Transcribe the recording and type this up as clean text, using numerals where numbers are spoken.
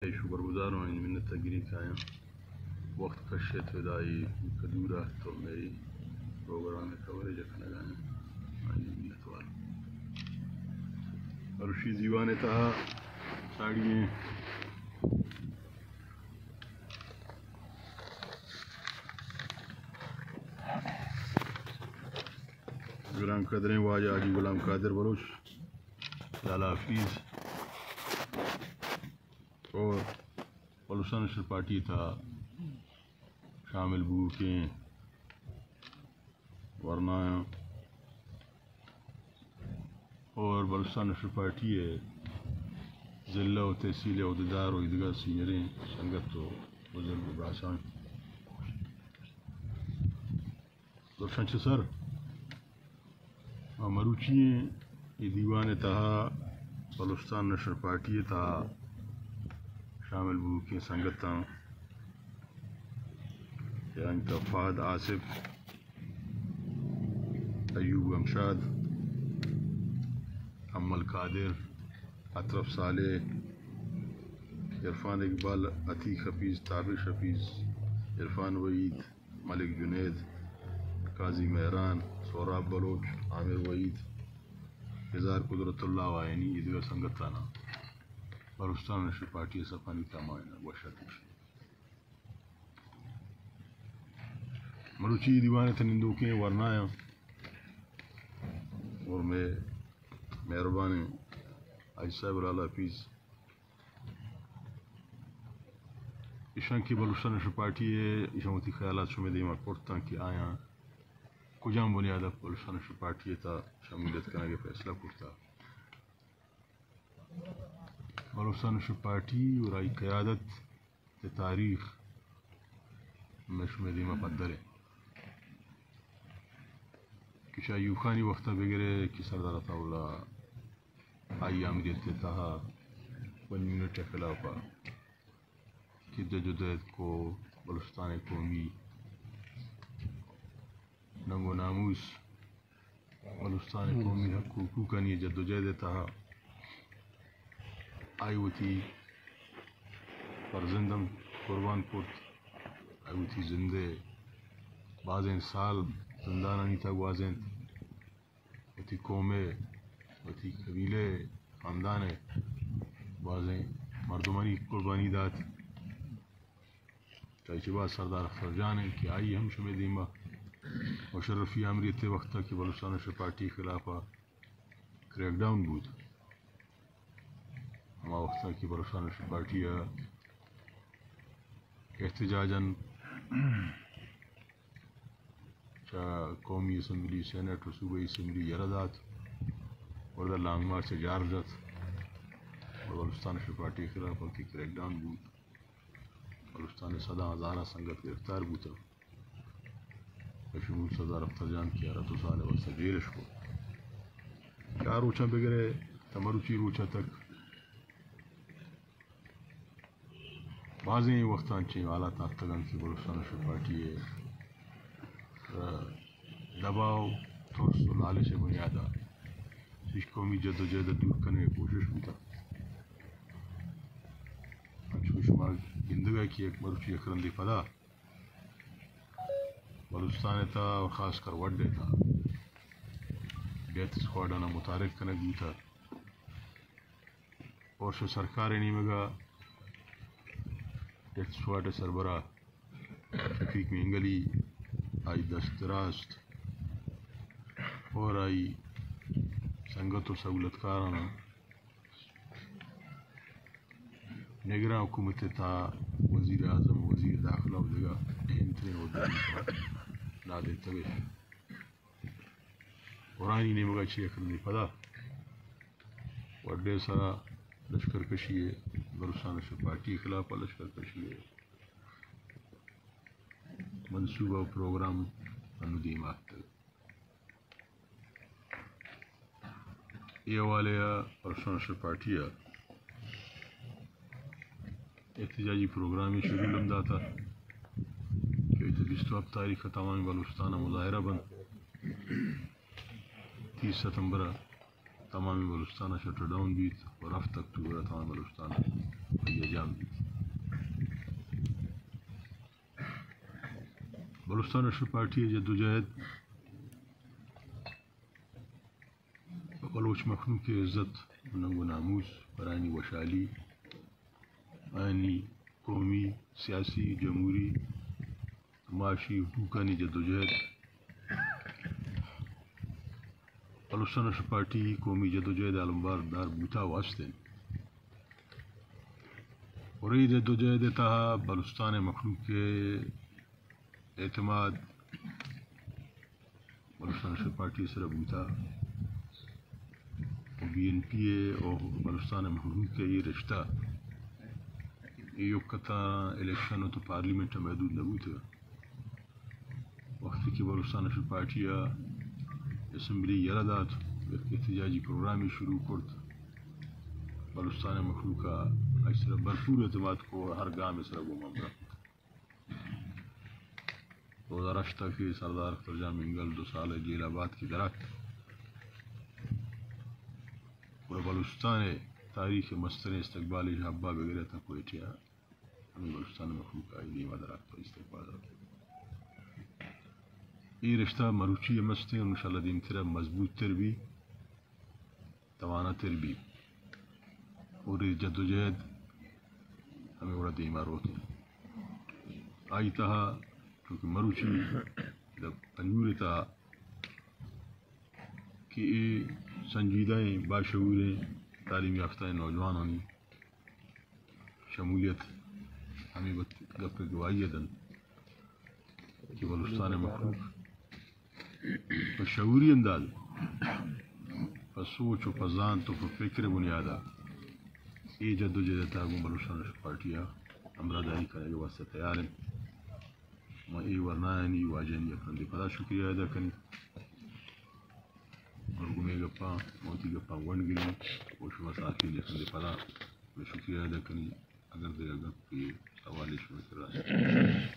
شکر گزار ہوں ان منت گری کا آیا وقت کشت ودائی کدورہ تو میری پروگرام کوریج رکھنے گئے منت والا اور اسی دیوانے تہا ساڑییں گرام قدریں واجہ حاجی غلام قادر بلوچ لالا حفیظ اور بلوچستان نیشنل پارٹی تھا شامل بو کے ورنہ اور بلوچستان نیشنل پارٹی ہے ضلع و تحصیل عہدیدار و ادگاہ سینئریں سنگت و بزرگ براسان درشان سر مروچی یہ دیوان تہا بلوچستان نیشنل پارٹی تھا شامل بو کے سنگتاں یعنی فہد آصف ایوب امشاد امل قادر اطرف صالح عرفان اقبال عتیق حفیظ تابش حفیظ عرفان وحید ملک جنید قاضی مہران سوراب بلوچ عامر وحید اظہار قدرت اللہ وائنی عیدگاہ سنگتانا بلوچستان نیشنل پارٹی سفانی کا معائنہ وشتش مروچی دیوانے تنندو کے ورنایا اور میں مہربان حاج صاحب لالا حفیظ ایشان کی بلوچستان نیشنل پارٹی ہے ایشانوتی خیالات شمی دیما کرتا کہ آیا کجام بنیاد بلوچستان نیشنل پارٹی تا شمولیت کرنے کے فیصلہ کرتا بلوچستان نیشنل پارٹی اور آئی قیادت تاریخ میں شمی دیما پدر ہے کہ شاہ ایوب خانی وقتہ بگرے کہ سردار عطا اللہ آئی آمریت تہا 1 منٹ خلافہ کہ جدوجہد کو بلوچستان قومی ننگ و ناموس بلوچستان قومی حق حقوقانی جدوجہد تہا آئی وتی فرزندم قربان پت آئی وتی زندے بعضیں سال زندانانی تک واضح وتی قومے وتی قبیلے خاندان بعضیں مردمانی قربانی دات چاہیے بعد سردار اختر جان ہے کہ آئی ہم شمی دیما مشرفی امریت وقت کہ بلوچستان نیشنل پارٹی خلاف کریک ڈاؤن بود ہما وقت کہ بلوچستان نیشنل پارٹی احتجاجاً قومی اسمبلی سینٹ و صوبائی اسمبلی یردات اور لانگ مارچ سے جارجت اور بلوچستان نیشنل پارٹی خلاف کی کریک ڈاؤن بود بلوچستان صدا ہزارہ سنگت گرفتار بوتا بشمول سردار اختر جان کی 2 سال وقت جیلش کو 4 روچہ بگرے تمروچی روچہ تک بعضیں وقتاں چین حالات نافتگان کی بلوچستان نیشنل پارٹی ہے دباؤ ترس و لالچ بنیادہ اس قومی جدوجہد دور کرنے کی کوشش ہوتا شمار گندگا کی ایک مروچی اکرندی پدا بلوچستان تھا اور خاص کر وڈے تھا ڈیتھ اسکواڈانا متحرک کرنے بھی تھا اور شو سرکار نہیں مگا ڈیتھ اسکواڈ سربراہ شفیق مینگلی آئی دست راست اور آئی سنگت و سہولت کارانا نگراں حکومت تھا وزیر اعظم وزیر داخلہ و جگہ اہم ترین عہدے نادے تگے قرآنی نے مگا چیئے کرنی پدا وڈے سارا لشکر کشی ہے بلوچستان نیشنل پارٹی خلاف لشکر کشی ہے منصوبہ و پروگرام اندیمات یہ والے بلوچستان نیشنل پارٹی احتجاجی پروگرامی شروع لمدہ تھا کہ 20 تاریخ تمام بلوچستان مظاہرہ بند 30 ستمبر تمام بلوچستان شٹر ڈاؤن بیت اور ہفتہ اکتوبر تمام بلوچستان جام بیت بلوچستان نیشنل پارٹی جدوجہد بلوچ مخلوق کی عزت ننگ و ناموس برانی وشالی آئینی قومی سیاسی جمہوری معاشی حقوقانی جدوجہد بلوچستان نیشنل پارٹی قومی جدوجہد علمبار دار بوتا واسطے اور یہ جدوجہد تہا بلوچستان مخلوق کے اعتماد بلوچستان نیشنل پارٹی سر بوتا بی این پی اے اور بلوچستان مخلوق کے یہ رشتہ یہ کتا الیکشن تو پارلیمنٹ محدود نہ ہوتا وقت کی بلوچستان نیشنل پارٹی اسمبلی یلدات احتجاجی پروگرامی شروع کرد بلوچستان مخلوق کا اس طرح بھرپور اعتماد کو ہر گاہ میں سر وہ معاملہ 2008 تک سردار اختر جان منگل 2 سال جیل آباد کی درخت اور بلوچستان تاریخ مستر استقبال حبہ وغیرہ تک کوئی ٹھیا ہمیں بلوچستان مخلوق کا دیما درخت پر استقبال یہ رشتہ مروچی مست ہے ان شاء اللہ دین طرح مضبوط تر بھی توانا تر بھی اور جدوجہد ہمیں بڑا دیما روتے آئی تہا کیونکہ مروچی تنور تہا کہ یہ سنجیدہ باشعوریں تعلیم یافتہ نوجوانوں کی شمولیت ہمیں گپ گواہی دن کہ بلوچستان مخلوق شعوری انداز سوچ و پذان تو فکر بنیادہ یہ جدوجہد تھا بلوچستان نیشنل پارٹی ہمراہ داری کرنے کے واسطے تیار ہیں میں یہ ورنائنی واجنی اپنے پدا شکریہ ادا کریں اور گمے گپا موتی گپا ون گری اور شما ساتھی لکھنے پدا میں شکریہ ادا کریں اگر دے گپ کے حوالے شما کر رہا ہے